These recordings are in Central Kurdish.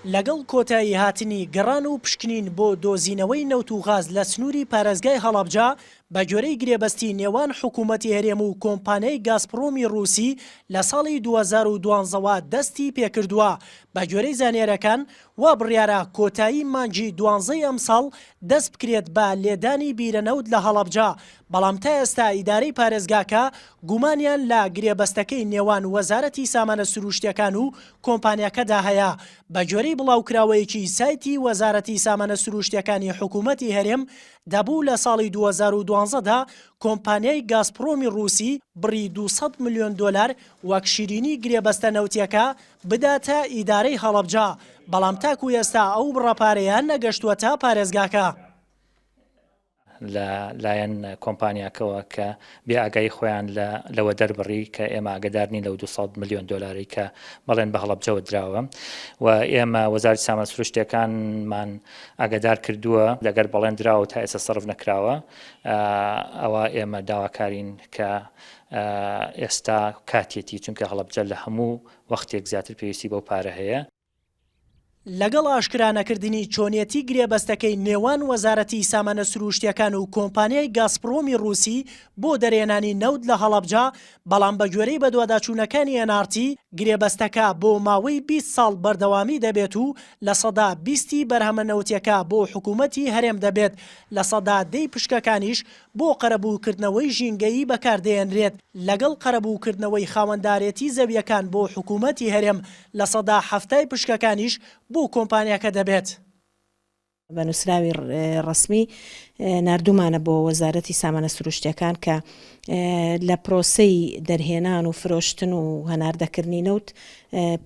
لەگەڵ کۆتایی هاتنی گەڕان و پشکنین بۆ دۆزینەوەی نەوت و غاز لە سنووری پارێزگای هەڵەبجە بە گوێرەی گرێبەستی نێوان حکوومەتی هەرێم و کۆمپانیای گازپرۆمی رووسی لە ساڵی 2012ەوە دەستی پێکردووە. بە گوێرەی زانێرەکان وا بڕیارە کۆتایی مانگی 12 ئەمساڵ دەست بکرێت بە لێدانی بیرەنەوت لە هەڵەبجە، بەڵام تا ئێستا ئیدارەی پارێزگاکە گومانیان لە گرێبەستەکەی نێوان وەزارەتی سامانە سروشتیەکان و کۆمپانیاکەدا هەیە. بە گوێرەی بڵاوکراوەیەکی سایتی وەزارەتی سامانە سروشتیەکانی حکوومەتی هەرێم دەبوو لە ساڵی 2012دا کۆمپانیای گازپرۆمی رووسی بڕی 200 میلیۆن دۆلار وەک شیرینی گرێبەستە نەوتیەکە بداتە ئیدارەی هەڵەبجە، بەڵام تاکو ئێستا ئەو بڕەپارەیان نەگەشتووە تا پارێزگاکە. لایەن کۆمپانیاکەوە کە بێئاگایی خۆیان لەوە دەربڕی کە ئێمە ئاگدارنی لەو 200 میلیۆن دۆلاری کە بەڵێن بە هەڵەبجەوە دراوە و ئێمە وەزارەتی سامانە سروشتیەکانمان ئاگدار کردووە لەگەر بەڵێن دراوە تا ئێستا سەرف نەکراوە. ئەوە ئێمە داواکارین کە ئێستا کاتێتی چونکە هەڵەبجە لە هەموو وەختێک زیاتر پێویستی بەو پارە هەیە. لەگەڵ ئاشکرانەکردنی چۆنیەتی گرێبەستەکەی نێوان وەزارەتی سامانە سروشتیەکان و کۆمپانیای گازپرۆمی رووسی بۆ دەرێنانی نەوت لە هەڵەبجە، بەڵام بە گوێرەی بەدواداچوونەکانی NRT گرێبەستەکە بۆ ماوەی 20 ساڵ بەردەوامی دەبێت و لە سەدا 20 بەرهەمە نەوتیەکە بۆ حکوومەتی هەرێم دەبێت، لە سەدا 10 پشکەکانیش بۆ قەرەبووکردنەوەی ژینگەیی بەکاردێنرێت، لەگەڵ قەرەبووکردنەوەی خاوەندارێتی زەویەکان بۆ حکوومەتی هەرێم لە سەدا 70 پشکەکانیش بۆ کۆمپانیاکە دەبێت. بە نووسراوی ڕسمی نردومانە بۆ وەزارەتی سامانە سروشتیەکان کە لە پرۆسەی دەرهێنان و فرۆشتن و هەناردەکردنی نەوت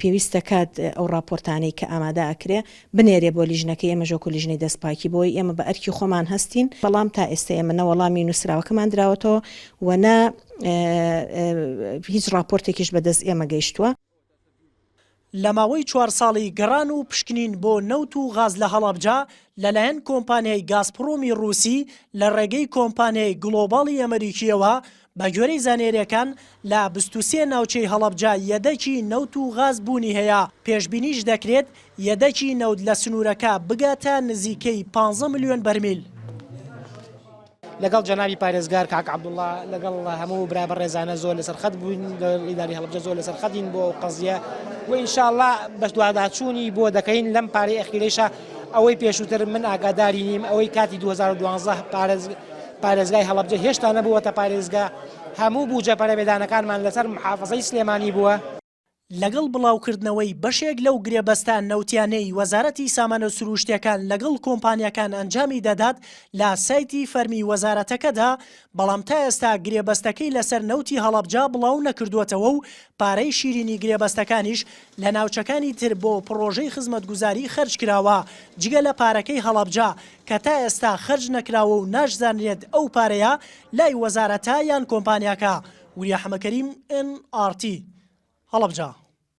پێویستە کات ئەو راپۆرتانەی کە ئامادە ئەکرێ بنێرێ بۆ لیژنەکە. ئێمە ژۆک و لیژنەی دەستپاکی بۆی ئێمە بە ئەرکی خۆمان هەستین، بەڵام تا ئێستا ئێمە نە وەڵامی نووسراوەکەمان دراوەتەوە و نە هیچ راپۆرتێکیش بەدەست ئێمە گەیشتووە. لە ماوەی 4 ساڵی گەڕان و پشکنین بۆ نەوت و غاز لە هەڵەبجە لەلایەن کۆمپانیای گازپرۆمی رووسی لە ڕێگەی کۆمپانیای گلۆباڵی ئەمریکیەوە بە گوێرەی زانێریەکان لە 23 ناوچەی هەڵەبجە یەدەکی نەوت و غاز بوونی هەیە. پێشبینیش دەکرێت یەدەکی نەوت لە سنوورەکە بگاتە نزیکەی 15 میلیۆن بەرمیل. لەگەڵ جەنابی پارێزگار کاک عەبدوڵڵا لەگەڵ هەموو برا بەڕێزانە زۆر لەسەر خەت بووین، ئیداری هەڵەبجە زۆر لەسەر خەتین بۆ قەزیە و ئینشاءڵڵا بە دواداچوونی بۆ دەکەین لەم پارەی ئەخیرەیشە ئەوەی پێشووتر من ئاگاداری نیم ئەوەی کاتی 2012 پارێزگای هەڵەبجە هێشتا نەبووەتە پارێزگا، هەموو بوجە پەرەبێدانەکانمان لەسەر محافەزەی سلێمانی بووە. لەگەڵ بڵاوکردنەوەی بەشێک لەو گرێبەستان نەوتیانەی وەزارەتی سامانە سروشتیەکان لەگەڵ کۆمپانیەکان ئەنجامی دەدات لە سایتی فەرمی وەزارەتەکەدا، بەڵام تا ئێستا گرێبەستەکەی لەسەر نەوتی هەڵەبجە بڵاو نەکردووەتەوە و پارەی شیرینی گرێبەستەکانیش لە ناوچەکانی تر بۆ پڕۆژەی خزمەتگوزاری خەرج کراوە جگە لە پارەکەی هەڵەبجە کە تا ئێستا خەرج نەکراوە و ناشزانرێت ئەو پارەیە لای وەزارەتە یان کۆمپانیاکە. وریا حەمەکەریم NRT هەڵەبجە.